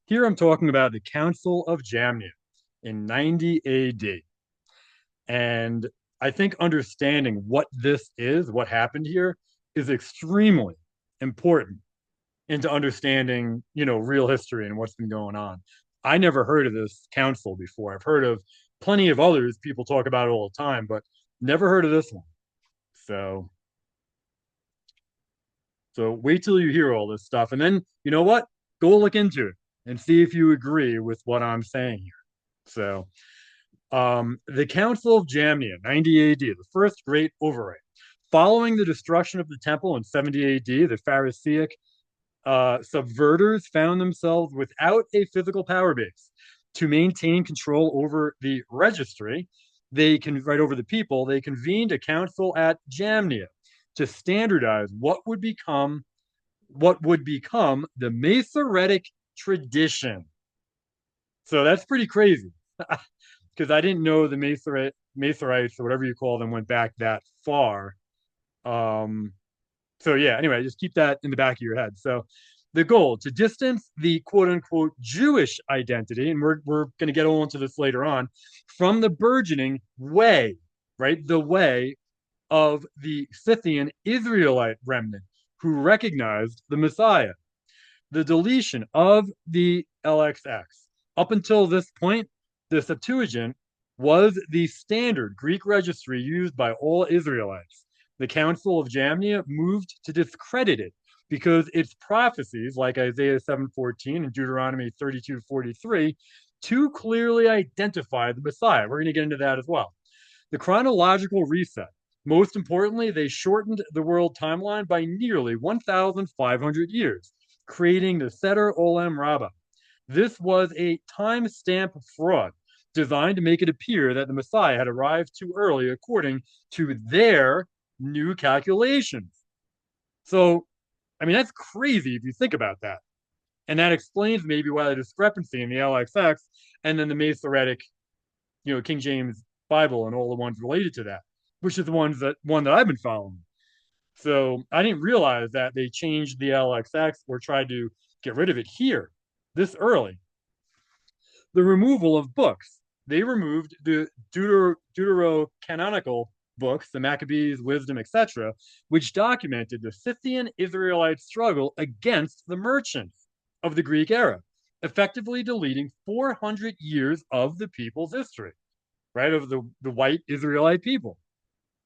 Here I'm talking about the Council of Jamnia in 90 AD. And I think understanding what this is, what happened here, is extremely important into understanding, real history and what's been going on. I never heard of this council before. I've heard of plenty of others. People talk about it all the time, but never heard of this one. So, so wait till you hear all this stuff, and then you know what? Go look into it and see if you agree with what I'm saying here. So, the Council of Jamnia, 90 AD, the first great overreign. Following the destruction of the temple in 70 AD, the Pharisaic subverters found themselves without a physical power base to maintain control over the registry. They can write over the people. They convened a council at Jamnia to standardize what would become the Masoretic tradition. So that's pretty crazy because I didn't know the Masorites or whatever you call them went back that far. Um, so yeah, anyway, just keep that in the back of your head. So the goal to distance the quote unquote Jewish identity, and we're going to get all into this later on, from the burgeoning way, right? The way of the Scythian Israelite remnant who recognized the Messiah. The deletion of the LXX. Up until this point, the Septuagint was the standard Greek registry used by all Israelites. The Council of Jamnia moved to discredit it because its prophecies, like Isaiah 7:14 and Deuteronomy 32:43, too clearly identify the Messiah. We're going to get into that as well. The chronological reset. Most importantly, they shortened the world timeline by nearly 1,500 years, creating the Seder Olam Rabbah. This was a timestamp fraud designed to make it appear that the Messiah had arrived too early according to their new calculations. So, I mean, that's crazy if you think about that. And that explains maybe why the discrepancy in the LXX and then the Masoretic, King James Bible and all the ones related to that, which is the one that I've been following. So I didn't realize that they changed the LXX or tried to get rid of it here this early. The removal of books. They removed the deuterocanonical books, the Maccabees, Wisdom, etc., which documented the Scythian Israelite struggle against the merchants of the Greek era, effectively deleting 400 years of the people's history, right, of the white Israelite people.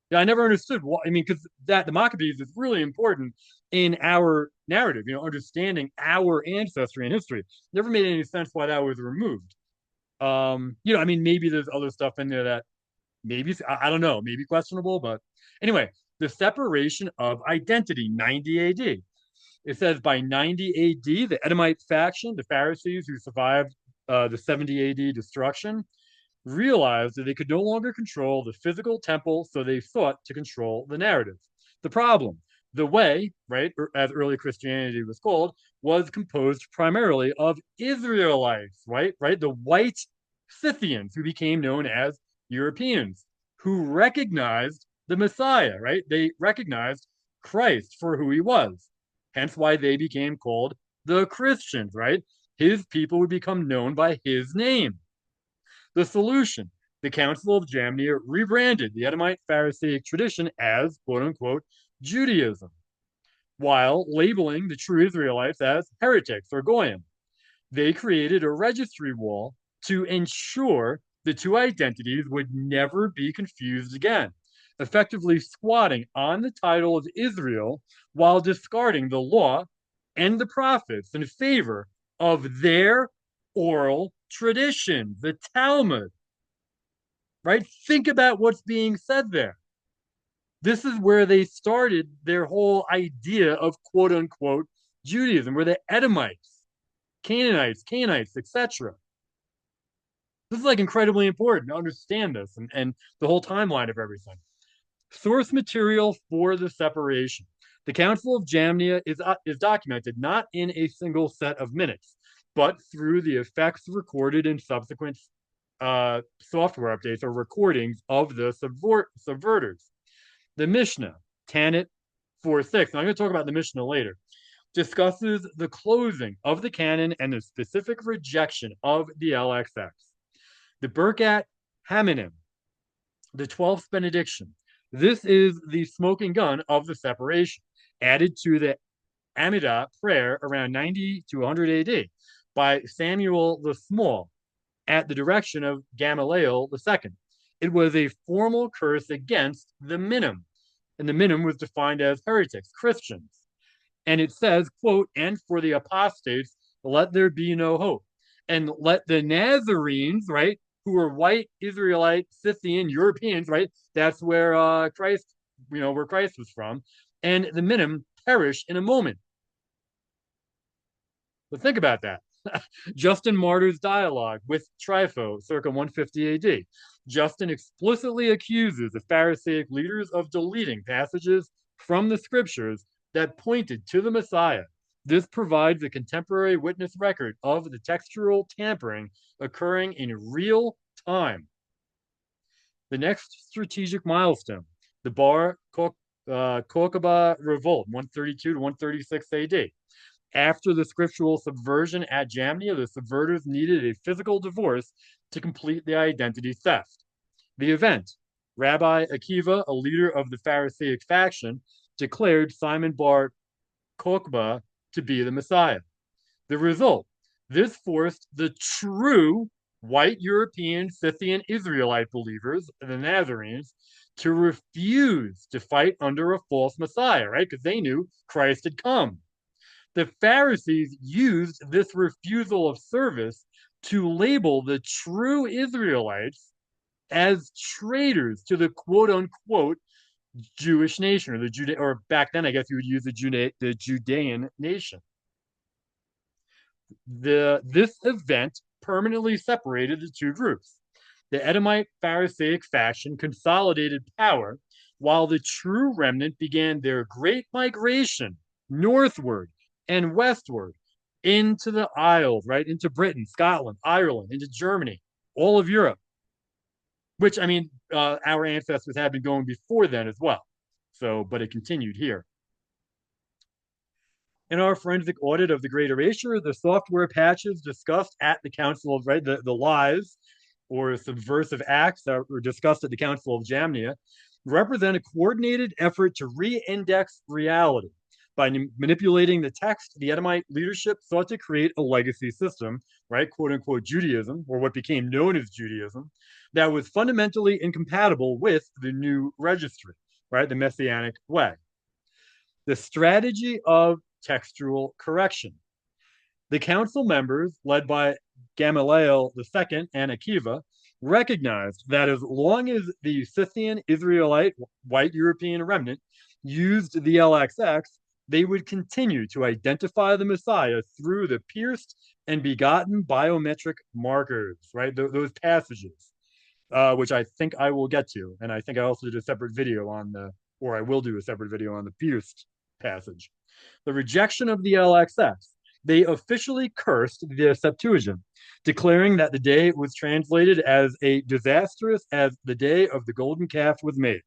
Yeah, I never understood why. I mean, because that the Maccabees is really important in our narrative, understanding our ancestry and history. Never made any sense why that was removed. I mean, maybe there's other stuff in there that maybe I don't know, maybe questionable, but anyway, the separation of identity, 90 AD. It says by 90 AD, the Edomite faction, the Pharisees who survived the 70 AD destruction, realized that they could no longer control the physical temple, so they sought to control the narrative. The problem, the way, right, as early Christianity was called, was composed primarily of Israelites, right, the white Scythians who became known as Europeans, who recognized the Messiah, right? They recognized Christ for who he was. Hence why they became called the Christians, right? His people would become known by his name. The solution, the Council of Jamnia rebranded the Edomite Pharisaic tradition as quote unquote Judaism, while labeling the true Israelites as heretics or goyim. They created a registry wall to ensure the two identities would never be confused again, effectively squatting on the title of Israel while discarding the law and the prophets in favor of their oral tradition, the Talmud, right? Think about what's being said there. This is where they started their whole idea of quote unquote Judaism, where the Edomites, Cainites, etc. This is like incredibly important to understand this and the whole timeline of everything. Source material for the separation. The Council of Jamnia is documented not in a single set of minutes, but through the effects recorded in subsequent software updates or recordings of the subverters. The Mishna, Tanit 4:6. Now, I'm going to talk about the Mishna later. discusses the closing of the canon and the specific rejection of the LXX. The Birkat Haminem, the 12th benediction. This is the smoking gun of the separation, added to the Amidah prayer around 90 to 100 AD by Samuel the Small at the direction of Gamaliel II. It was a formal curse against the minim, and the minim was defined as heretics, Christians. And it says, quote, and for the apostates, let there be no hope. And let the Nazarenes, right, who were white Israelite, Scythian, Europeans, right? That's where Christ, where Christ was from, and the minim perish in a moment. But think about that. Justin Martyr's dialogue with Trypho, circa 150 AD. Justin explicitly accuses the Pharisaic leaders of deleting passages from the scriptures that pointed to the Messiah. This provides a contemporary witness record of the textual tampering occurring in real time. The next strategic milestone, the Bar Kokhba Revolt, 132 to 136 AD. After the scriptural subversion at Jamnia, the subverters needed a physical divorce to complete the identity theft. The event, Rabbi Akiva, a leader of the Pharisaic faction, declared Simon Bar Kokhba to be the Messiah. The result, this forced the true white European Scythian Israelite believers, the Nazarenes, to refuse to fight under a false Messiah, right? Because they knew Christ had come. The Pharisees used this refusal of service to label the true Israelites as traitors to the quote unquote Jewish nation, or the Judean, or back then I guess you would use the Judean nation. This event permanently separated the two groups. The Edomite Pharisaic faction consolidated power, while the true remnant began their great migration northward and westward into the Isles, right? Into Britain, Scotland, Ireland, into Germany, all of Europe, which, I mean, our ancestors had been going before then as well. So, but it continued here. In our forensic audit of the Great Erasure, the software patches discussed at the Council of, right, the lies or subversive acts that were discussed at the Council of Jamnia represent a coordinated effort to re-index reality. By manipulating the text, the Edomite leadership sought to create a legacy system, right, quote unquote Judaism, or what became known as Judaism, that was fundamentally incompatible with the new registry, right, the Messianic way. The strategy of textual correction. The council members, led by Gamaliel II and Akiva, recognized that as long as the Scythian Israelite white European remnant used the LXX, they would continue to identify the Messiah through the pierced and begotten biometric markers, right? Those passages, which I think I will get to. And I think I also did a separate video on or I will do a separate video on the pierced passage. The rejection of the LXX, they officially cursed the Septuagint, declaring that the day was translated as disastrous as the day of the golden calf was made.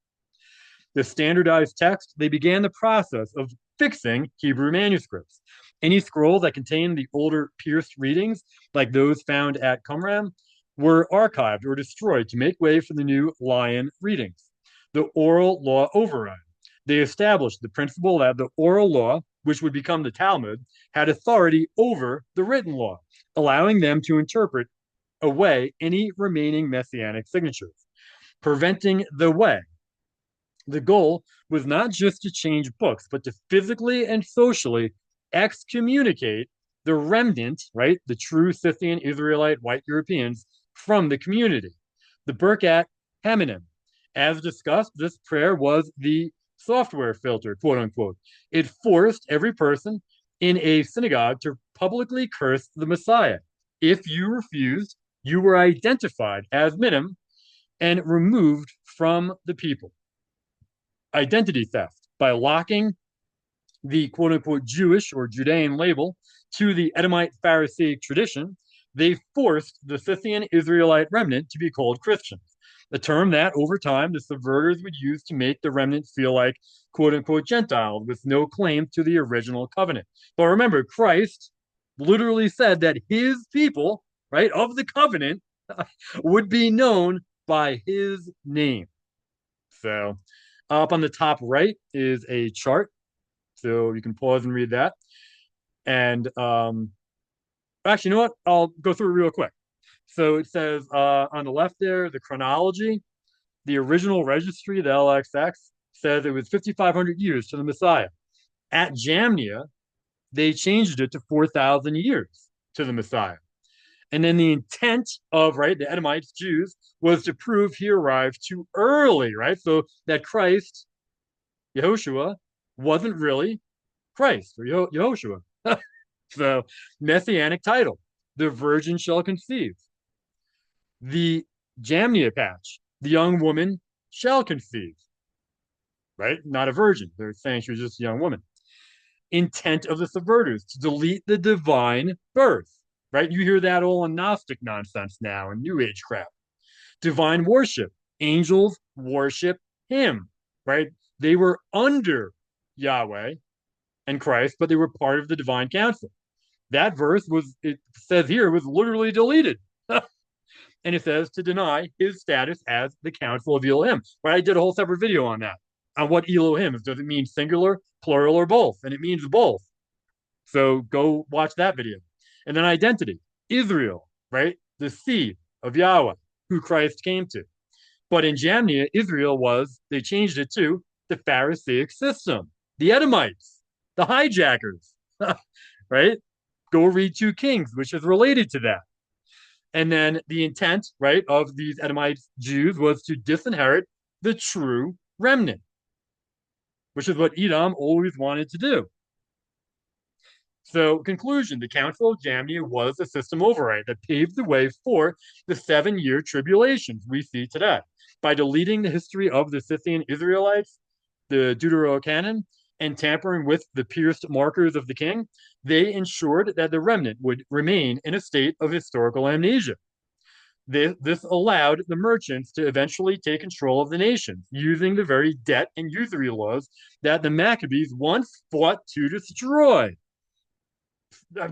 The standardized text, they began the process of fixing Hebrew manuscripts. Any scrolls that contained the older pierced readings, like those found at Qumran, were archived or destroyed to make way for the new lion readings. The oral law override. They established the principle that the oral law, which would become the Talmud, had authority over the written law, allowing them to interpret away any remaining messianic signatures, preventing the way. The goal was not just to change books, but to physically and socially excommunicate the remnant, right, the true Scythian Israelite white Europeans from the community. The Birkat Haminem. As discussed, this prayer was the software filter, quote unquote. It forced every person in a synagogue to publicly curse the Messiah. If you refused, you were identified as minim and removed from the people. Identity theft by locking the quote unquote Jewish or Judean label to the Edomite Pharisaic tradition, they forced the Scythian Israelite remnant to be called Christians. a term that over time the subverters would use to make the remnant feel like quote unquote Gentiles with no claim to the original covenant. But remember, Christ literally said that his people, right, of the covenant would be known by his name. So up on the top right is a chart. So you can pause and read that. And actually, you know what? I'll go through it real quick. So it says on the left there, the chronology, the original registry, the LXX, says it was 5,500 years to the Messiah. At Jamnia, they changed it to 4,000 years to the Messiah. And then the intent of, right, the Edomites, Jews, was to prove he arrived too early, right? So that Christ, Yehoshua, wasn't really Christ or Yehoshua. So, messianic title, the virgin shall conceive. The Jamnia patch, the young woman shall conceive, right? Not a virgin. They're saying she was just a young woman. Intent of the subverters to delete the divine birth, right? You hear that all in Gnostic nonsense now and New Age crap. Divine worship, angels worship him, right? They were under Yahweh and Christ, but they were part of the divine council. That verse was, it says here, was literally deleted. And it says to deny his status as the council of Elohim. Right? I did a whole separate video on that, on what Elohim is. Does it mean singular, plural, or both? And it means both. So go watch that video. And then identity, Israel, right? The seed of Yahweh, who Christ came to. But in Jamnia, Israel was, they changed it to the Pharisaic system, the Edomites, the hijackers, right? Go read 2 Kings, which is related to that. And then the intent, right, of these Edomite Jews was to disinherit the true remnant, which is what Edom always wanted to do. So, conclusion, the Council of Jamnia was a system override that paved the way for the 7-year tribulations we see today. By deleting the history of the Scythian Israelites, the Deuterocanon, and tampering with the pierced markers of the king, they ensured that the remnant would remain in a state of historical amnesia. This allowed the merchants to eventually take control of the nation, using the very debt and usury laws that the Maccabees once fought to destroy.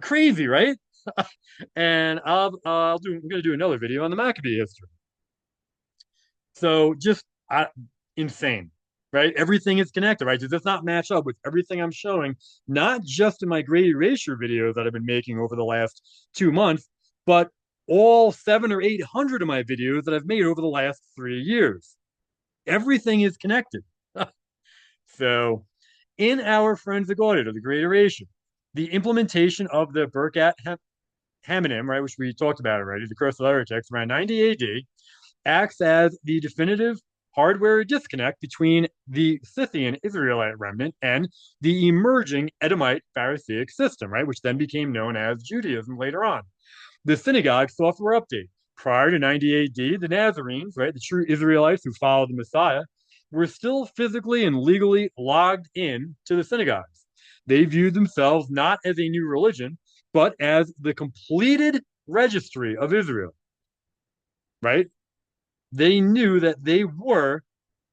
Crazy, right? And I'm going to do another video on the Maccabee history. So just insane, right? Everything is connected, right? Does this not match up with everything I'm showing, not just in my Great Erasure videos that I've been making over the last 2 months, but all 700 or 800 of my videos that I've made over the last 3 years. Everything is connected. So in our forensic audit of the Great Erasure, the implementation of the Birkat Hamenim, right, which we talked about already, the Curse of Heretics, around 90 AD, acts as the definitive hardware disconnect between the Scythian Israelite remnant and the emerging Edomite Pharisaic system, right, which then became known as Judaism later on. The synagogue software update. Prior to 90 AD, the Nazarenes, right, the true Israelites who followed the Messiah, were still physically and legally logged in to the synagogues. They viewed themselves not as a new religion, but as the completed registry of Israel, right? They knew that they were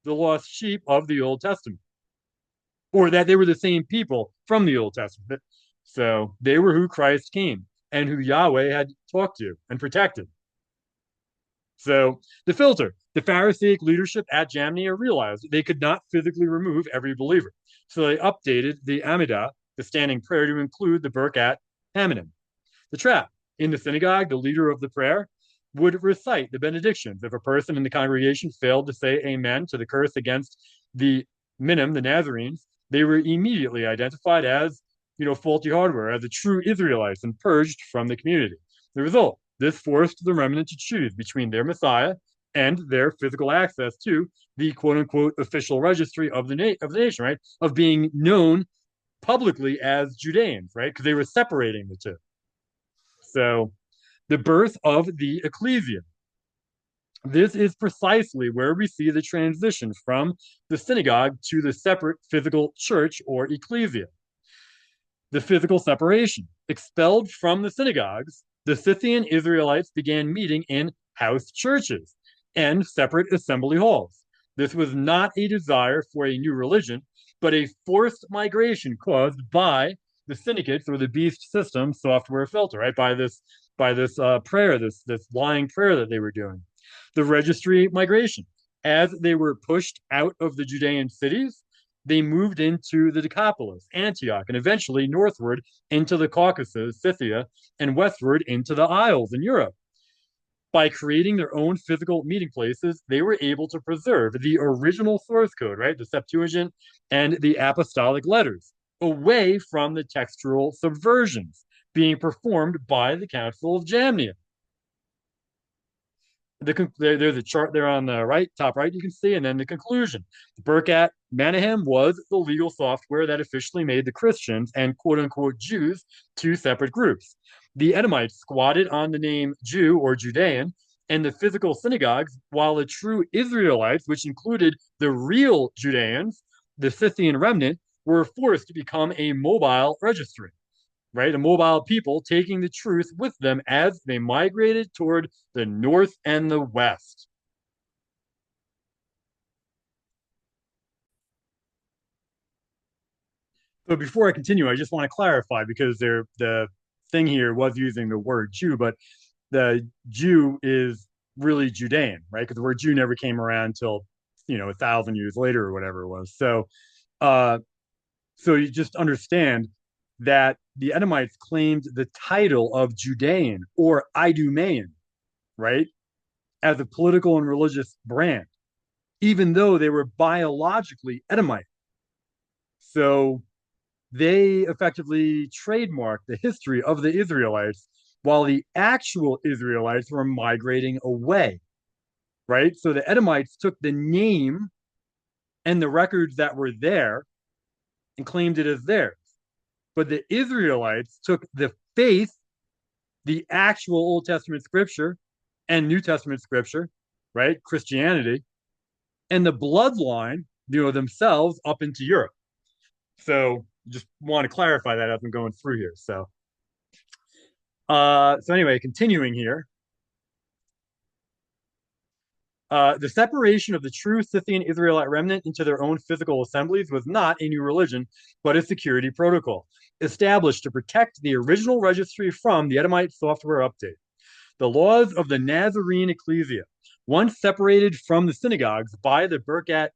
the lost sheep of the Old Testament, or that they were the same people from the Old Testament. So they were who Christ came and who Yahweh had talked to and protected. So the filter, the Pharisaic leadership at Jamnia realized they could not physically remove every believer. So they updated the Amidah, the standing prayer, to include the Birkat Hamenim. The trap, in the synagogue, the leader of the prayer would recite the benedictions. If a person in the congregation failed to say amen to the curse against the minim, the Nazarenes, they were immediately identified as, faulty hardware, as the true Israelites and purged from the community. The result, this forced the remnant to choose between their Messiah and their physical access to the quote-unquote official registry of the nation, right? Of being known publicly as Judeans, right? Because they were separating the two. So the birth of the ecclesia. This is precisely where we see the transition from the synagogue to the separate physical church or ecclesia. The physical separation. Expelled from the synagogues, the Scythian Israelites began meeting in house churches. and separate assembly halls. This was not a desire for a new religion, but a forced migration caused by the syndicates or the beast system software filter, right? By this prayer, this lying prayer that they were doing. The registry migration. As they were pushed out of the Judean cities, they moved into the Decapolis, Antioch, and eventually northward into the Caucasus, Scythia, and westward into the Isles in Europe. By creating their own physical meeting places, they were able to preserve the original source code, right? The Septuagint and the apostolic letters, away from the textual subversions being performed by the Council of Jamnia. There's a chart there on the right, top right, you can see, and then the conclusion. Birkat Manahem was the legal software that officially made the Christians and quote unquote Jews two separate groups. The Edomites squatted on the name Jew or Judean and the physical synagogues, while the true Israelites, which included the real Judeans, the Scythian remnant, were forced to become a mobile registry, right? A mobile people taking the truth with them as they migrated toward the north and the west. So before I continue, I just want to clarify because the thing here was using the word Jew, but the Jew is really Judean, right? Because the word Jew never came around until 1,000 years later or whatever it was. Uh, so you just understand that the Edomites claimed the title of Judean or Idumean, right, as a political and religious brand, even though they were biologically Edomite. So they effectively trademarked the history of the Israelites while the actual Israelites were migrating away, right? So the Edomites took the name and the records that were there and claimed it as theirs. But the Israelites took the faith, the actual Old Testament scripture and New Testament scripture, right? Christianity, and the bloodline, themselves up into Europe. So just want to clarify that as I'm going through here. So anyway, continuing here. The separation of the true Scythian Israelite remnant into their own physical assemblies was not a new religion, but a security protocol established to protect the original registry from the Edomite software update. The laws of the Nazarene Ecclesia, once separated from the synagogues by the Birkat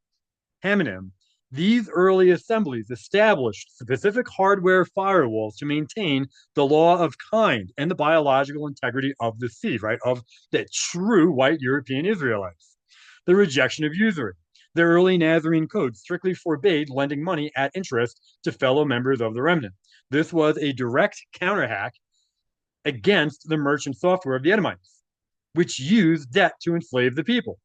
Hamanim, these early assemblies established specific hardware firewalls to maintain the law of kind and the biological integrity of the seed, right, of the true white European Israelites. The rejection of usury. The early Nazarene code strictly forbade lending money at interest to fellow members of the remnant. This was a direct counterhack against the merchant software of the Edomites, which used debt to enslave the people.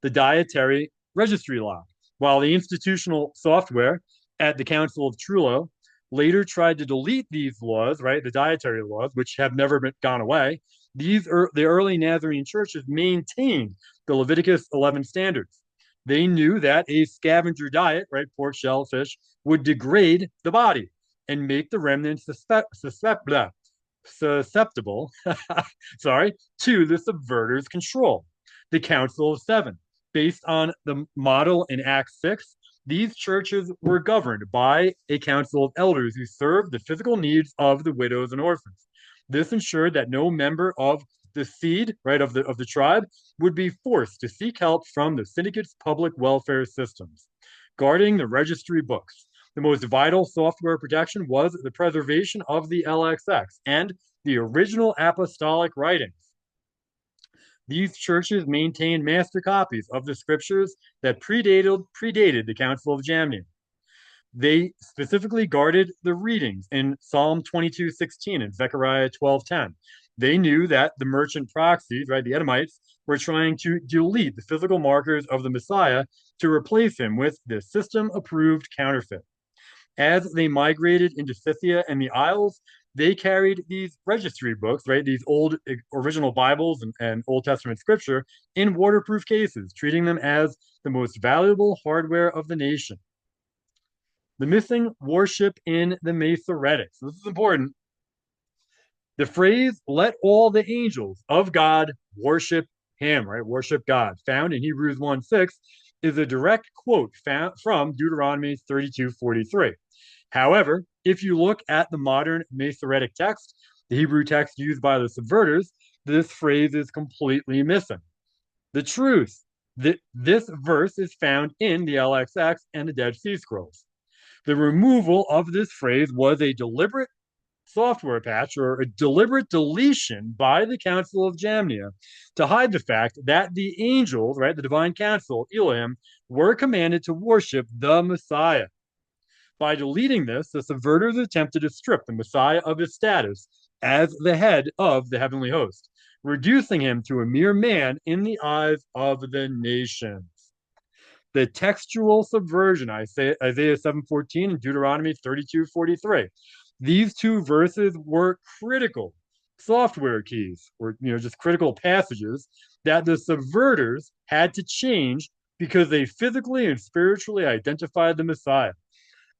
The dietary registry law. While the institutional software at the Council of Trullo later tried to delete these laws, right, the dietary laws, which have never gone away, the early Nazarene churches maintained the Leviticus 11 standards. They knew that a scavenger diet, right, pork, shellfish, would degrade the body and make the remnants susceptible sorry, to the subverters' control. The Council of Seven. Based on the model in Acts 6, these churches were governed by a council of elders who served the physical needs of the widows and orphans. This ensured that no member of the seed, right, of the tribe would be forced to seek help from the syndicate's public welfare systems. Guarding the registry books. The most vital software protection was the preservation of the LXX and the original apostolic writings. These churches maintained master copies of the scriptures that predated the Council of Jamnia. They specifically guarded the readings in Psalm 22:16 and Zechariah 12:10. They knew that the merchant proxies, right, the Edomites, were trying to delete the physical markers of the Messiah to replace him with the system-approved counterfeit. As they migrated into Scythia and the Isles, they carried these registry books, right, these old original Bibles and Old Testament scripture in waterproof cases, treating them as the most valuable hardware of the nation. The missing worship in the Masoretics. This is important. The phrase, let all the angels of God worship him, right? Worship God. Found in Hebrews 1:6 is a direct quote found from Deuteronomy 32:43. However, if you look at the modern Masoretic text, the Hebrew text used by the subverters, this phrase is completely missing. The truth that this verse is found in the LXX and the Dead Sea Scrolls. The removal of this phrase was a deliberate software patch or a deliberate deletion by the Council of Jamnia to hide the fact that the angels, right, the divine council, Elohim, were commanded to worship the Messiah. By deleting this, the subverters attempted to strip the Messiah of his status as the head of the heavenly host, reducing him to a mere man in the eyes of the nations. The textual subversion, Isaiah 7:14 and Deuteronomy 32:43. These two verses were critical software keys, or just critical passages that the subverters had to change because they physically and spiritually identified the Messiah.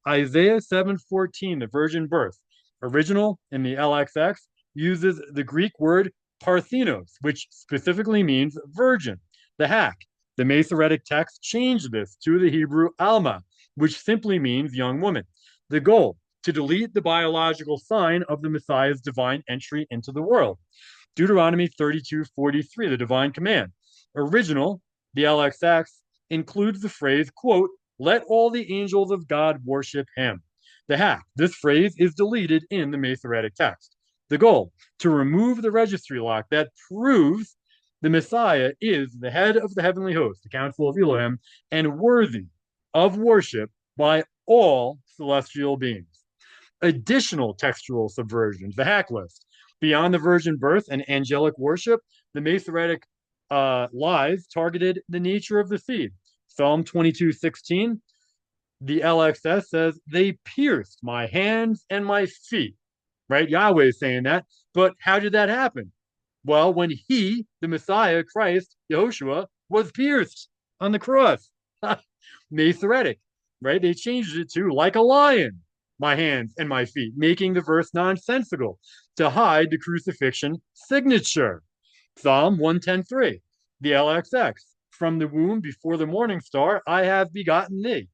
Isaiah 7:14, the virgin birth, original in the LXX, uses the Greek word parthenos, which specifically means virgin. The hack, the Masoretic text, changed this to the Hebrew alma, which simply means young woman. The goal, to delete the biological sign of the Messiah's divine entry into the world. Deuteronomy 32:43, the divine command. Original, the LXX, includes the phrase, quote, let all the angels of God worship him. The hack, this phrase is deleted in the Masoretic text. The goal, to remove the registry lock that proves the Messiah is the head of the heavenly host, the Council of Elohim, and worthy of worship by all celestial beings. Additional textual subversions, the hack list. Beyond the virgin birth and angelic worship, the Masoretic lies targeted the nature of the seed. Psalm 22:16, the LXS says, they pierced my hands and my feet, right? Yahweh is saying that. But how did that happen? Well, when he, the Messiah, Christ, Yehoshua, was pierced on the cross. Masoretic, right? They changed it to like a lion, my hands and my feet, making the verse nonsensical to hide the crucifixion signature. Psalm 110:3, the LXX, from the womb before the morning star, I have begotten thee.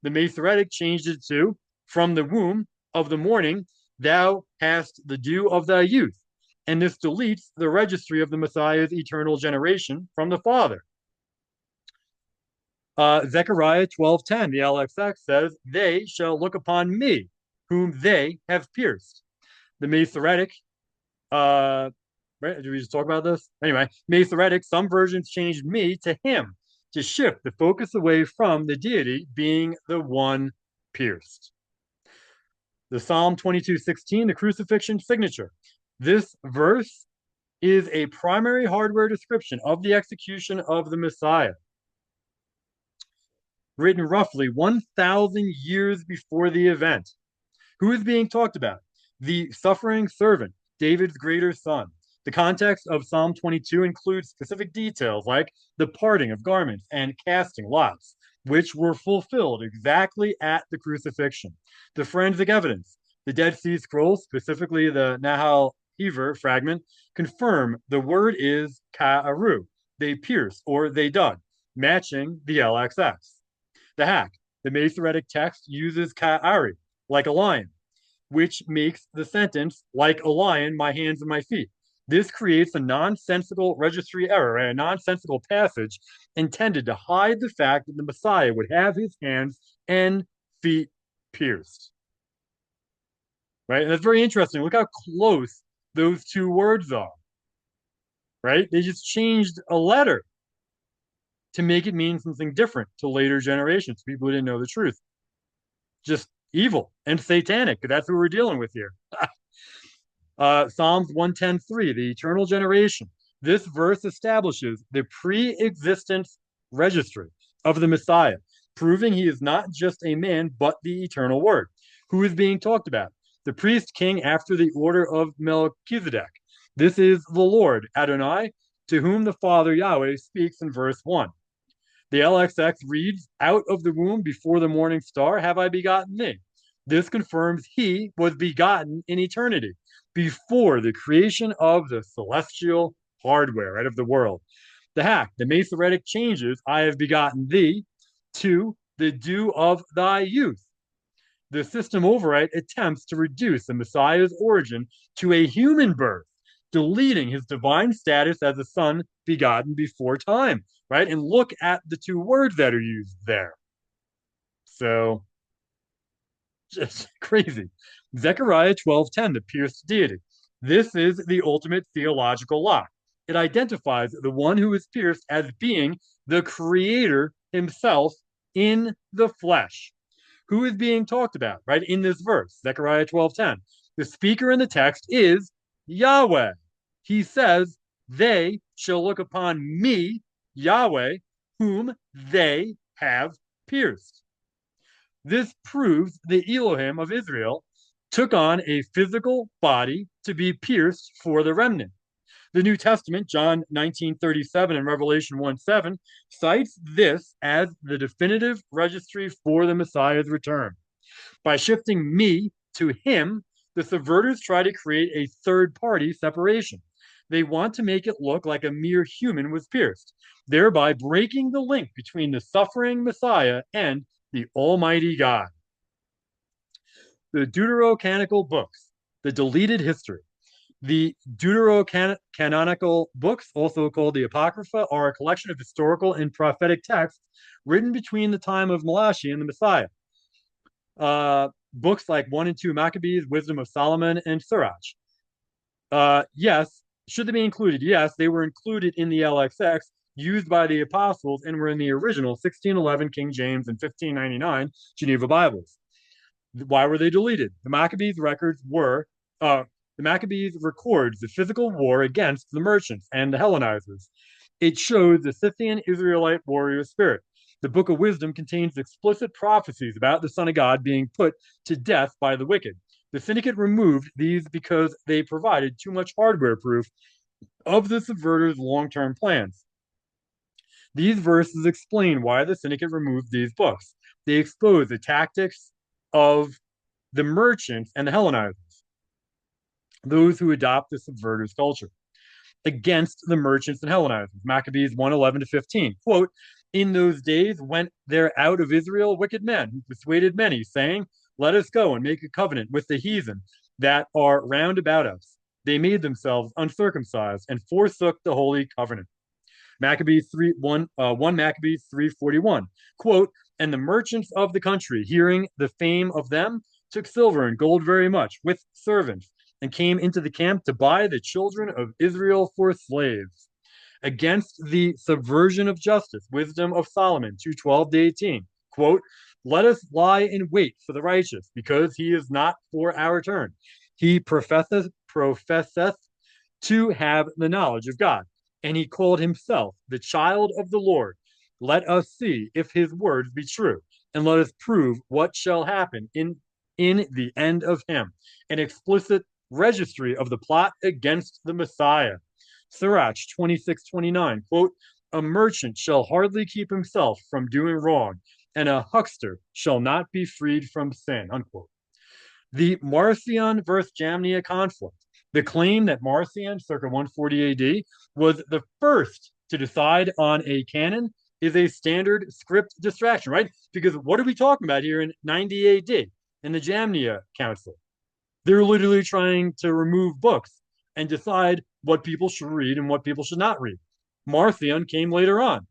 The Masoretic changed it to, from the womb of the morning, thou hast the dew of thy youth. And this deletes the registry of the Messiah's eternal generation from the Father. Zechariah 12:10, the LXX says, they shall look upon me, whom they have pierced. The Masoretic, right? Did we just talk about this? Anyway, Masoretic, some versions changed me to him to shift the focus away from the deity being the one pierced. The Psalm 22:16, the crucifixion signature. This verse is a primary hardware description of the execution of the Messiah, written roughly 1,000 years before the event. Who is being talked about? The suffering servant, David's greater son. The context of Psalm 22 includes specific details like the parting of garments and casting lots, which were fulfilled exactly at the crucifixion. The forensic evidence, the Dead Sea Scrolls, specifically the Nahal Hever fragment, confirm the word is ka'aru, they pierced or they dug, matching the LXX. The hack, the Masoretic text uses ka'ari, like a lion, which makes the sentence, like a lion, my hands and my feet. This creates a nonsensical registry error, right? A nonsensical passage intended to hide the fact that the Messiah would have his hands and feet pierced. Right? And that's very interesting. Look how close those two words are. Right? They just changed a letter to make it mean something different to later generations, people who didn't know the truth. Just evil and satanic. That's what we're dealing with here. Psalms 110:3, the eternal generation. This verse establishes the pre-existence registry of the Messiah, proving he is not just a man, but the eternal word. Who is being talked about? The priest king after the order of Melchizedek. This is the Lord, Adonai, to whom the Father Yahweh speaks in verse 1. The LXX reads, out of the womb before the morning star have I begotten thee. This confirms he was begotten in eternity, before the creation of the celestial hardware, right, of the world. The hack, the Masoretic changes, I have begotten thee, to the dew of thy youth. The system override attempts to reduce the Messiah's origin to a human birth, deleting his divine status as a son begotten before time, right? And look at the two words that are used there. So, just crazy. Zechariah 12:10, the pierced deity. This is the ultimate theological lie. It identifies the one who is pierced as being the creator himself in the flesh. Who is being talked about, right, in this verse, Zechariah 12:10? The speaker in the text is Yahweh. He says, they shall look upon me, Yahweh, whom they have pierced. This proves the Elohim of Israel took on a physical body to be pierced for the remnant. The New Testament, John 19:37 and Revelation 1:7, cites this as the definitive registry for the Messiah's return. By shifting me to him, the subverters try to create a third-party separation. They want to make it look like a mere human was pierced, thereby breaking the link between the suffering Messiah and the Almighty God. The Deuterocanonical books, the deleted history. The Deuterocanonical books, also called the Apocrypha, are a collection of historical and prophetic texts written between the time of Malachi and the Messiah. Books like 1 and 2 Maccabees, Wisdom of Solomon, and Sirach. Yes, should they be included? Yes, they were included in the LXX used by the apostles and were in the original 1611 King James and 1599 Geneva Bibles. Why were they deleted? The Maccabees records the physical war against the merchants and the Hellenizers. It shows the Scythian Israelite warrior spirit. The Book of Wisdom contains explicit prophecies about the Son of God being put to death by the wicked. The syndicate removed these because they provided too much hardware proof of the subverters' long-term plans. These verses explain why the syndicate removed these books. They expose the tactics of the merchants and the Hellenizers, those who adopt the subverters' culture, against the merchants and Hellenizers. Maccabees 1:11-15. Quote, in those days went there out of Israel wicked men who persuaded many, saying, let us go and make a covenant with the heathen that are round about us. They made themselves uncircumcised and forsook the holy covenant. Maccabees 1 Maccabees 3:41. Quote, and the merchants of the country, hearing the fame of them, took silver and gold very much with servants, and came into the camp to buy the children of Israel for slaves. Against the subversion of justice, Wisdom of Solomon 2:12-18. Quote, let us lie in wait for the righteous, because he is not for our turn. He professeth to have the knowledge of God, and he called himself the child of the Lord. Let us see if his words be true, and let us prove what shall happen in the end of him. An explicit registry of the plot against the Messiah. Sirach 26:29. Quote, a merchant shall hardly keep himself from doing wrong, and a huckster shall not be freed from sin. Unquote. The Marcion versus Jamnia conflict. The claim that Marcion, circa 140 AD, was the first to decide on a canon is a standard script distraction, right? Because what are we talking about here in 90 AD in the Jamnia Council? They're literally trying to remove books and decide what people should read and what people should not read. Marcion came later on.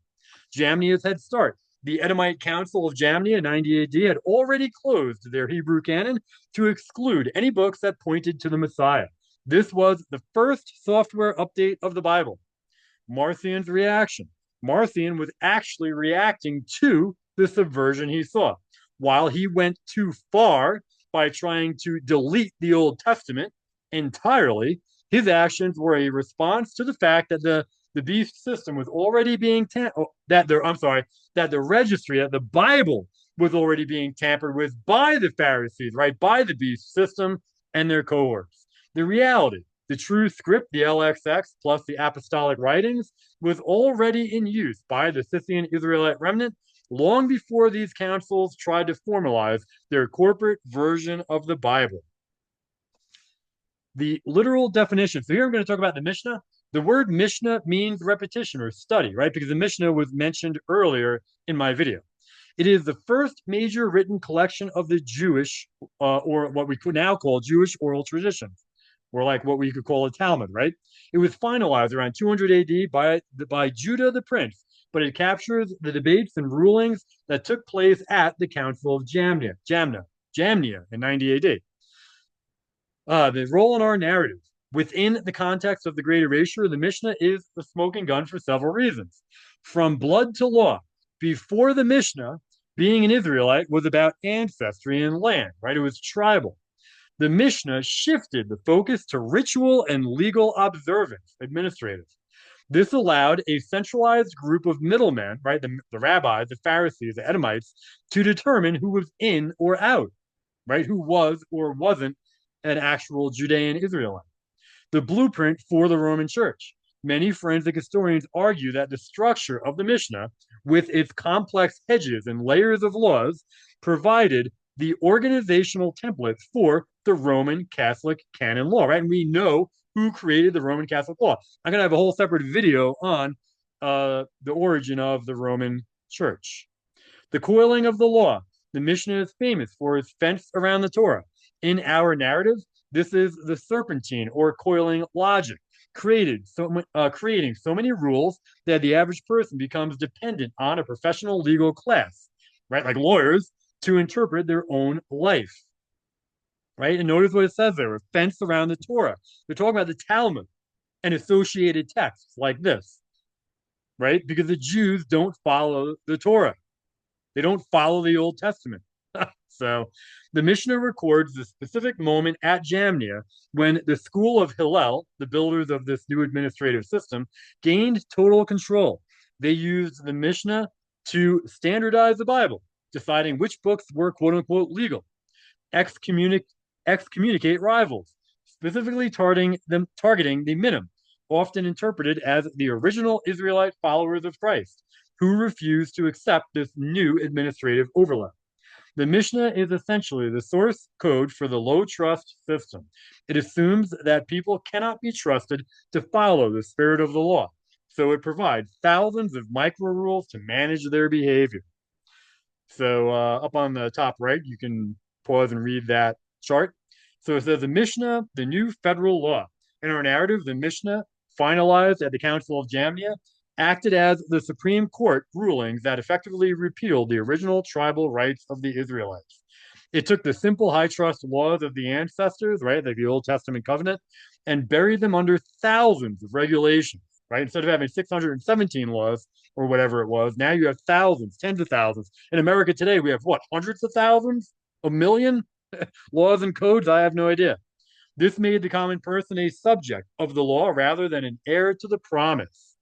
Jamnia's head start. The Edomite Council of Jamnia, 90 AD, had already closed their Hebrew canon to exclude any books that pointed to the Messiah. This was the first software update of the Bible. Marcion's reaction. Marcion was actually reacting to the subversion he saw. While he went too far by trying to delete the Old Testament entirely, his actions were a response to the fact that the beast system was already being that the registry, that the Bible was already being tampered with by the Pharisees, right, by the beast system and their cohorts. The reality, the true script, the LXX plus the apostolic writings, was already in use by the Scythian Israelite remnant long before these councils tried to formalize their corporate version of the Bible. The literal definition. So here I'm going to talk about the Mishna. The word Mishnah means repetition or study, right? Because the Mishnah was mentioned earlier in my video. It is the first major written collection of the Jewish, or what we could now call Jewish oral traditions, or like what we could call a Talmud, right? It was finalized around 200 AD by Judah the Prince, but it captures the debates and rulings that took place at the Council of Jamnia in 90 AD. The role in our narrative. Within the context of the Great Erasure, the Mishnah is the smoking gun for several reasons. From blood to law, before the Mishnah, being an Israelite was about ancestry and land, right? It was tribal. The Mishnah shifted the focus to ritual and legal observance, administrative. This allowed a centralized group of middlemen, right, the rabbis, the Pharisees, the Edomites, to determine who was in or out, right, who was or wasn't an actual Judean Israelite. The blueprint for the Roman Church. Many forensic historians argue that the structure of the Mishnah, with its complex hedges and layers of laws, provided the organizational template for the Roman Catholic canon law, right? And we know who created the Roman Catholic law. I'm going to have a whole separate video on the origin of the Roman Church. The coiling of the law. The Mishnah is famous for its fence around the Torah. In our narrative, this is the serpentine or coiling logic, creating so many rules that the average person becomes dependent on a professional legal class, right? Like lawyers, to interpret their own life, right? And notice what it says there: a fence around the Torah. They're talking about the Talmud and associated texts like this, right? Because the Jews don't follow the Torah. They don't follow the Old Testament. So the Mishnah records the specific moment at Jamnia when the school of Hillel, the builders of this new administrative system, gained total control. They used the Mishnah to standardize the Bible, deciding which books were quote unquote legal, excommunicate rivals, specifically targeting the minim, often interpreted as the original Israelite followers of Christ, who refused to accept this new administrative overlap. The Mishnah is essentially the source code for the low trust system. It assumes that people cannot be trusted to follow the spirit of the law, so it provides thousands of micro rules to manage their behavior. So up on the top right, you can pause and read that chart. So it says the Mishnah, the new federal law. In our narrative, the Mishnah, finalized at the Council of Jamnia, acted as the Supreme Court rulings that effectively repealed the original tribal rights of the Israelites. It took the simple high trust laws of the ancestors, right, like the Old Testament covenant, and buried them under thousands of regulations, right? Instead of having 617 laws or whatever it was, now you have thousands, tens of thousands. In America today, we have what, hundreds of thousands? A million laws and codes? I have no idea. This made the common person a subject of the law rather than an heir to the promise.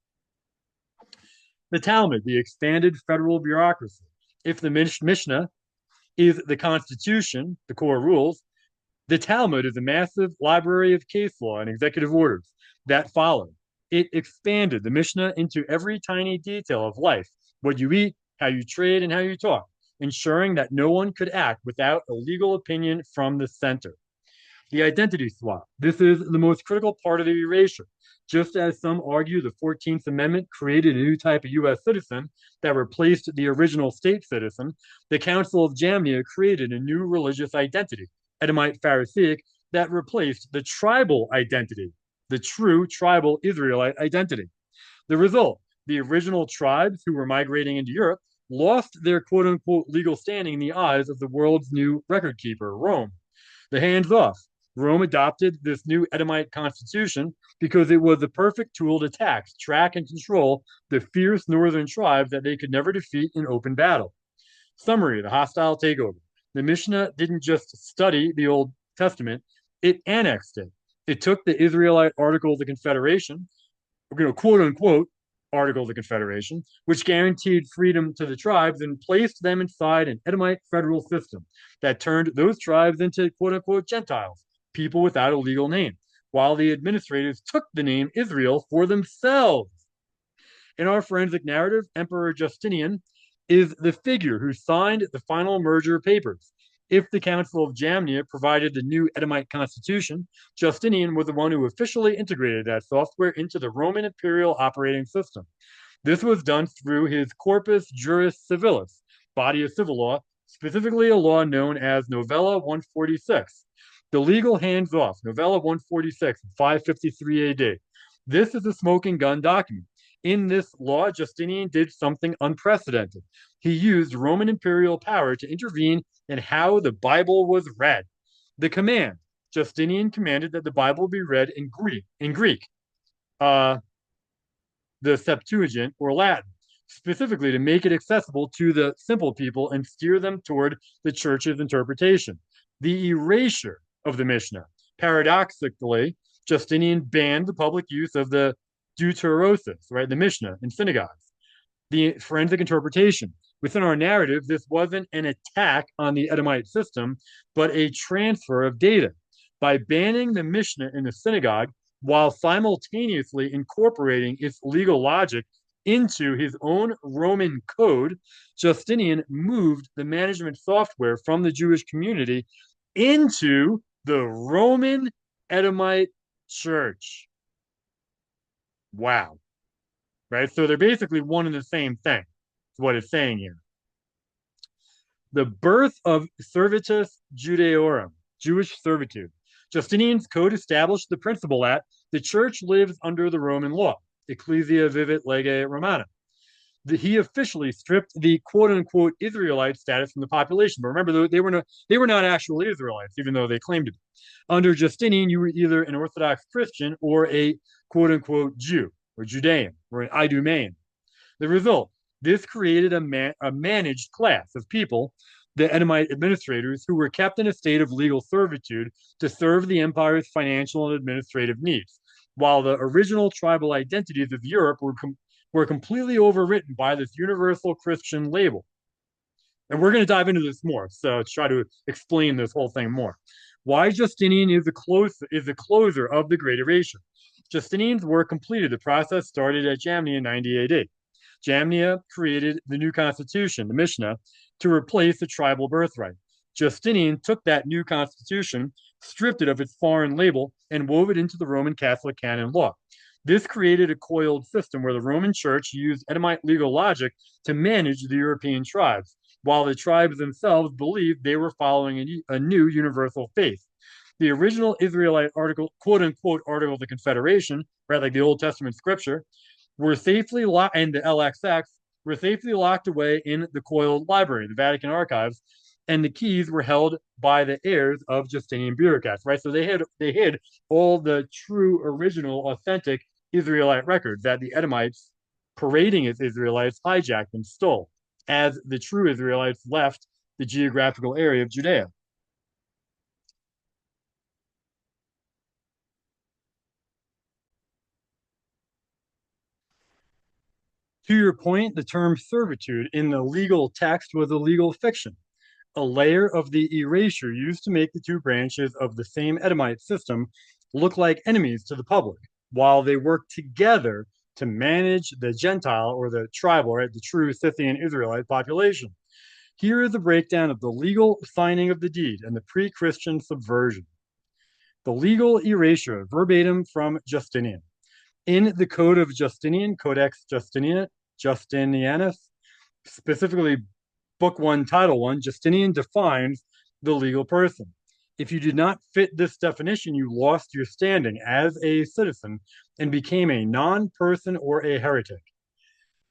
The Talmud, the expanded federal bureaucracy. If the Mishnah is the Constitution, the core rules, the Talmud is a massive library of case law and executive orders that follow. It expanded the Mishnah into every tiny detail of life: what you eat, how you trade, and how you talk, ensuring that no one could act without a legal opinion from the center. The identity swap. This is the most critical part of the erasure. Just as some argue the 14th Amendment created a new type of U.S. citizen that replaced the original state citizen, the Council of Jamnia created a new religious identity, Edomite Pharisaic, that replaced the tribal identity, the true tribal Israelite identity. The result: the original tribes who were migrating into Europe lost their quote unquote legal standing in the eyes of the world's new record keeper, Rome. The hands off. Rome adopted this new Edomite constitution because it was the perfect tool to tax, track, and control the fierce northern tribes that they could never defeat in open battle. Summary: the hostile takeover. The Mishnah didn't just study the Old Testament, it annexed it. It took the Israelite Articles of Confederation, quote unquote, Articles of Confederation, which guaranteed freedom to the tribes, and placed them inside an Edomite federal system that turned those tribes into quote unquote Gentiles, people without a legal name, while the administrators took the name Israel for themselves. In our forensic narrative, Emperor Justinian is the figure who signed the final merger papers. If the Council of Jamnia provided the new Edomite constitution, Justinian was the one who officially integrated that software into the Roman imperial operating system. This was done through his Corpus Juris Civilis, body of civil law, specifically a law known as Novella 146. The legal hands-off, Novella 146, 553 AD. This is a smoking gun document. In this law, Justinian did something unprecedented. He used Roman imperial power to intervene in how the Bible was read. The command, Justinian commanded that the Bible be read in Greek, the Septuagint or Latin, specifically to make it accessible to the simple people and steer them toward the church's interpretation. The erasure of the Mishnah. Paradoxically, Justinian banned the public use of the deuterosis, right, the Mishnah in synagogues. The forensic interpretation. Within our narrative, this wasn't an attack on the Edomite system, but a transfer of data. By banning the Mishnah in the synagogue, while simultaneously incorporating its legal logic into his own Roman code, Justinian moved the management software from the Jewish community into the Roman Edomite church. Wow. Right? So they're basically one and the same thing, is what it's saying here. The birth of Servitus Judaeorum, Jewish servitude. Justinian's code established the principle that the church lives under the Roman law, Ecclesia vivit lege Romana. He officially stripped the quote-unquote Israelite status from the population. But remember, they were not actual Israelites, even though they claimed to be. Under Justinian, you were either an Orthodox Christian or a quote-unquote Jew, or Judean, or an Idumean. The result, this created a managed class of people, the Edomite administrators, who were kept in a state of legal servitude to serve the empire's financial and administrative needs, while the original tribal identities of Europe were completely overwritten by this universal Christian label. And we're going to dive into this more, so to try to explain this whole thing more. Why Justinian is the closer of the Great Erasure. Justinian's work completed. The process started at Jamnia in 90 AD. Jamnia created the new constitution, the Mishna, to replace the tribal birthright. Justinian took that new constitution, stripped it of its foreign label, and wove it into the Roman Catholic canon law. This created a coiled system where the Roman Church used Edomite legal logic to manage the European tribes, while the tribes themselves believed they were following a new universal faith. The original Israelite article, quote-unquote, Article of the Confederation, right, like the Old Testament scripture, were safely locked, and the LXX were safely locked away in the coiled library, the Vatican archives, and the keys were held by the heirs of Justinian bureaucrats, right? So they hid all the true, original, authentic Israelite records that the Edomites, parading as Israelites, hijacked and stole, as the true Israelites left the geographical area of Judea. To your point, the term servitude in the legal text was a legal fiction, a layer of the erasure used to make the two branches of the same Edomite system look like enemies to the public, while they worked together to manage the Gentile or the tribal, right, the true Scythian Israelite population. Here is a breakdown of the legal signing of the deed and the pre-Christian subversion. The legal erasure, verbatim from Justinian. In the Code of Justinian, Codex Justinianus, specifically Book 1, Title 1, Justinian defines the legal person. If you did not fit this definition, you lost your standing as a citizen and became a non-person or a heretic.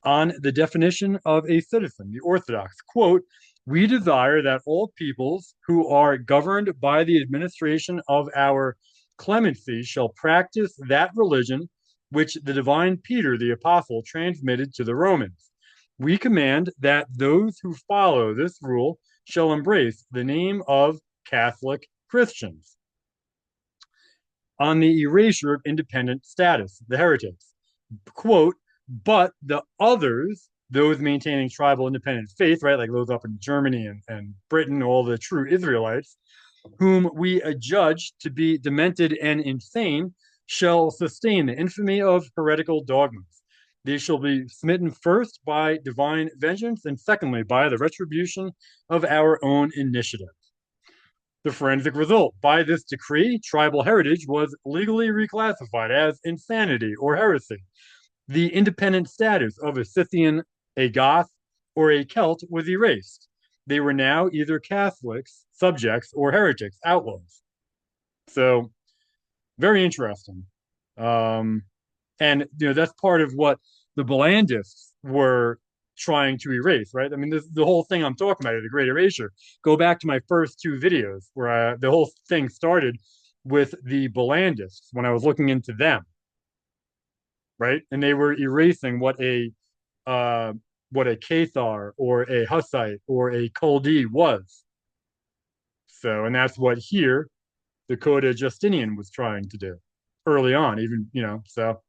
On the definition of a citizen, the Orthodox, quote, we desire that all peoples who are governed by the administration of our clemency shall practice that religion which the divine Peter the apostle transmitted to the Romans. We command that those who follow this rule shall embrace the name of Catholic Christians. On the erasure of independent status, the heretics, quote, but the others, those maintaining tribal independent faith, right, like those up in Germany and Britain, all the true Israelites, whom we adjudge to be demented and insane, shall sustain the infamy of heretical dogmas. They shall be smitten first by divine vengeance, and secondly by the retribution of our own initiative. The forensic result: by this decree, tribal heritage was legally reclassified as insanity or heresy. The independent status of a Scythian, a Goth, or a Celt was erased. They were now either Catholics, subjects, or heretics, outlaws. So, very interesting. Um, and that's part of what the Blandists were trying to erase, right? I mean, the whole thing I'm talking about, the Great Erasure. Go back to my first two videos where the whole thing started with the Blandists when I was looking into them, right? And they were erasing uh, what a Cathar or a Hussite or a Culdee was. So, and that's what here the Coda Justinian was trying to do early on, even, so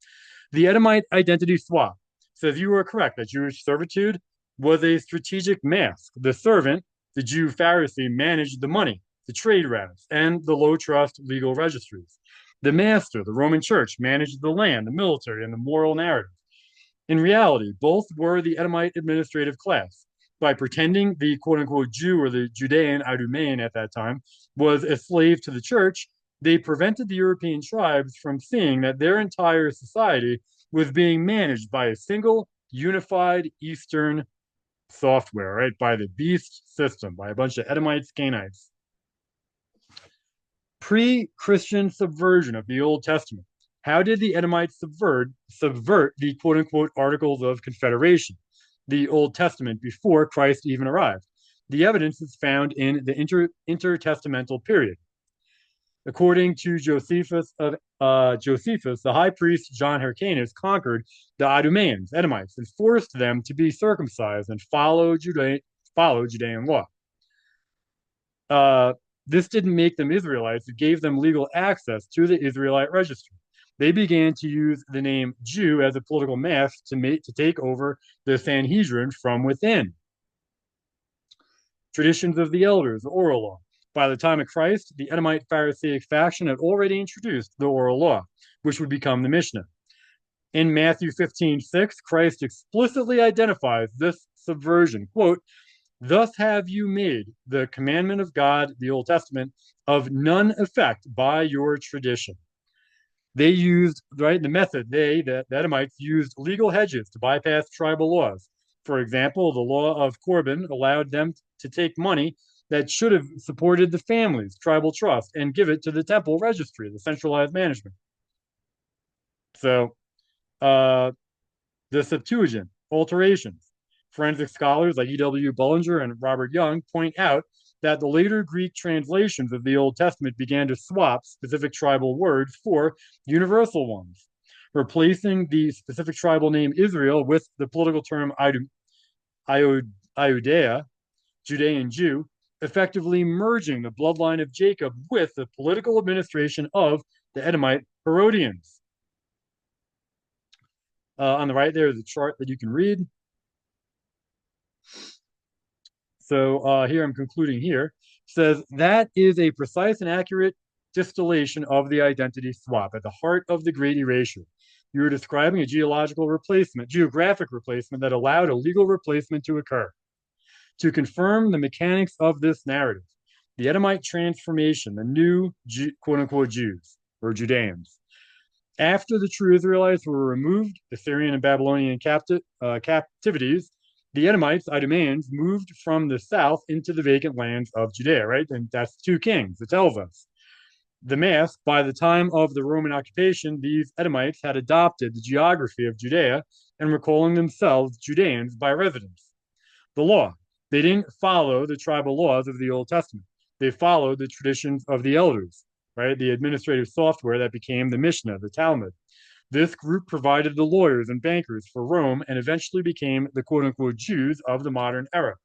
the Edomite identity swap says you are correct that Jewish servitude was a strategic mask. The servant, the Jew Pharisee, managed the money, the trade routes, and the low trust legal registries. The master, the Roman Church, managed the land, the military, and the moral narrative. In reality, both were the Edomite administrative class. By pretending the quote unquote Jew or the Judean Idumean at that time was a slave to the church, they prevented the European tribes from seeing that their entire society was being managed by a single unified Eastern software, right? By the beast system, by a bunch of Edomites, Cainites. Pre-Christian subversion of the Old Testament. How did the Edomites subvert the quote unquote Articles of Confederation, the Old Testament before Christ even arrived? The evidence is found in the intertestamental period. According to Josephus, the high priest John Hyrcanus conquered the Idumeans, Edomites, and forced them to be circumcised and follow Judean law. This didn't make them Israelites. It gave them legal access to the Israelite registry. They began to use the name Jew as a political mask to take over the Sanhedrin from within. Traditions of the elders, the oral law. By the time of Christ, the Edomite Pharisaic faction had already introduced the oral law, which would become the Mishna. In Matthew 15:6, Christ explicitly identifies this subversion. Quote, "Thus have you made the commandment of God, the Old Testament, of none effect by your tradition." They used, right, the method, the Edomites, used legal hedges to bypass tribal laws. For example, the law of Corban allowed them to take money that should have supported the family's tribal trust and give it to the temple registry, the centralized management. So, the Septuagint, alterations. Forensic scholars like E.W. Bullinger and Robert Young point out that the later Greek translations of the Old Testament began to swap specific tribal words for universal ones, replacing the specific tribal name Israel with the political term Iudea, Judean Jew, effectively merging the bloodline of Jacob with the political administration of the Edomite Herodians. On the right there is a chart that you can read. So here I'm concluding here. Says that is a precise and accurate distillation of the identity swap at the heart of the Great Erasure. You are describing a geographic replacement that allowed a legal replacement to occur. To confirm the mechanics of this narrative, the Edomite transformation, the new quote-unquote Jews or Judeans, after the true Israelites were removed, Assyrian and Babylonian captivities, the Edomites, Idumeans, moved from the south into the vacant lands of Judea, right? And that's two kings, it tells us. The mask, by the time of the Roman occupation, these Edomites had adopted the geography of Judea and were calling themselves Judeans by residence. The law, they didn't follow the tribal laws of the Old Testament. They followed the traditions of the elders, right? The administrative software that became the Mishna, the Talmud. This group provided the lawyers and bankers for Rome and eventually became the quote-unquote Jews of the modern era.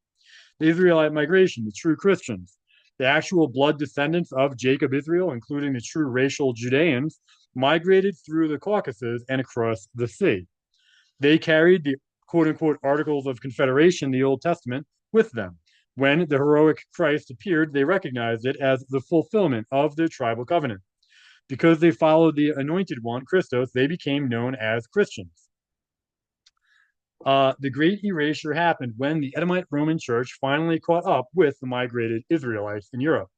The Israelite migration, the true Christians, the actual blood descendants of Jacob Israel, including the true racial Judeans, migrated through the Caucasus and across the sea. They carried the quote-unquote Articles of Confederation, the Old Testament, with them. When the heroic Christ appeared, they recognized it as the fulfillment of their tribal covenant. Because they followed the anointed one, Christos, they became known as Christians. The Great Erasure happened when the Edomite Roman Church finally caught up with the migrated Israelites in Europe.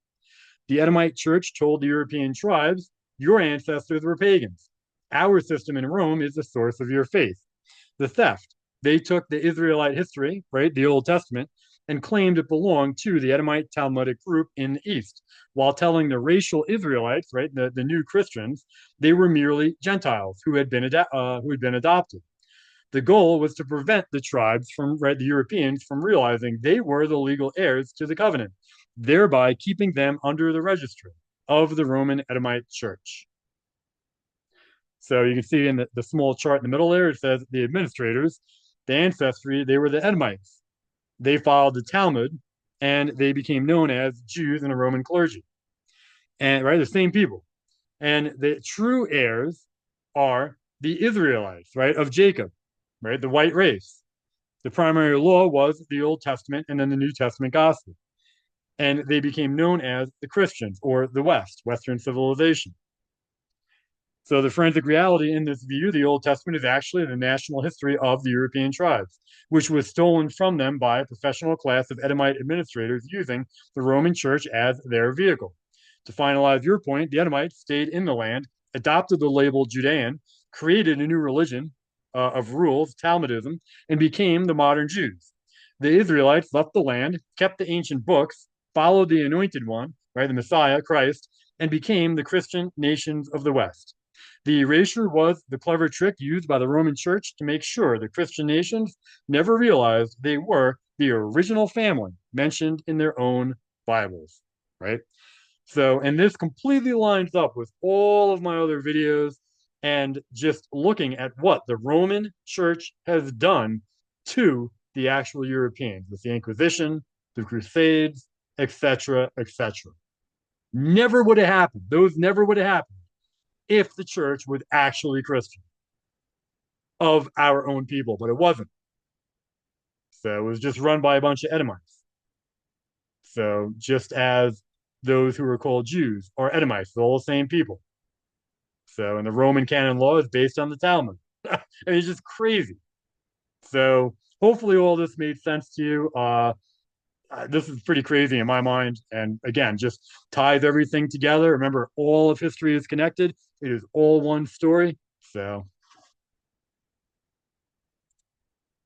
The Edomite church told the European tribes, your ancestors were pagans. Our system in Rome is the source of your faith. The theft. They took the Israelite history, right, the Old Testament, and claimed it belonged to the Edomite Talmudic group in the East, while telling the racial Israelites, right, the new Christians, they were merely Gentiles who had been adopted. The goal was to prevent the tribes from, right, the Europeans from realizing they were the legal heirs to the covenant, thereby keeping them under the registry of the Roman Edomite Church. So you can see in the small chart in the middle there, it says the administrators, the ancestry, they were the Edomites. They followed the Talmud, and they became known as Jews in the Roman clergy. And right, the same people. And the true heirs are the Israelites, right, of Jacob, right, the white race. The primary law was the Old Testament and then the New Testament gospel. And they became known as the Christians or the West, Western civilization. So the forensic reality in this view, the Old Testament is actually the national history of the European tribes, which was stolen from them by a professional class of Edomite administrators using the Roman Church as their vehicle. To finalize your point, the Edomites stayed in the land, adopted the label Judean, created a new religion of rules, Talmudism, and became the modern Jews. The Israelites left the land, kept the ancient books, followed the anointed one, right, the Messiah, Christ, and became the Christian nations of the West. The erasure was the clever trick used by the Roman Church to make sure the Christian nations never realized they were the original family mentioned in their own Bibles, right? So, and this completely lines up with all of my other videos and just looking at what the Roman Church has done to the actual Europeans with the Inquisition, the Crusades, etc., etc. Never would have happened. Those never would have happened if the church was actually Christian of our own people, but it wasn't. So it was just run by a bunch of Edomites. So just as those who were called Jews are Edomites, they're all the same people. So, and the Roman canon law is based on the Talmud. And it's just crazy. So hopefully all this made sense to you. This is pretty crazy in my mind. And again, just ties everything together. Remember, all of history is connected. It is all one story. So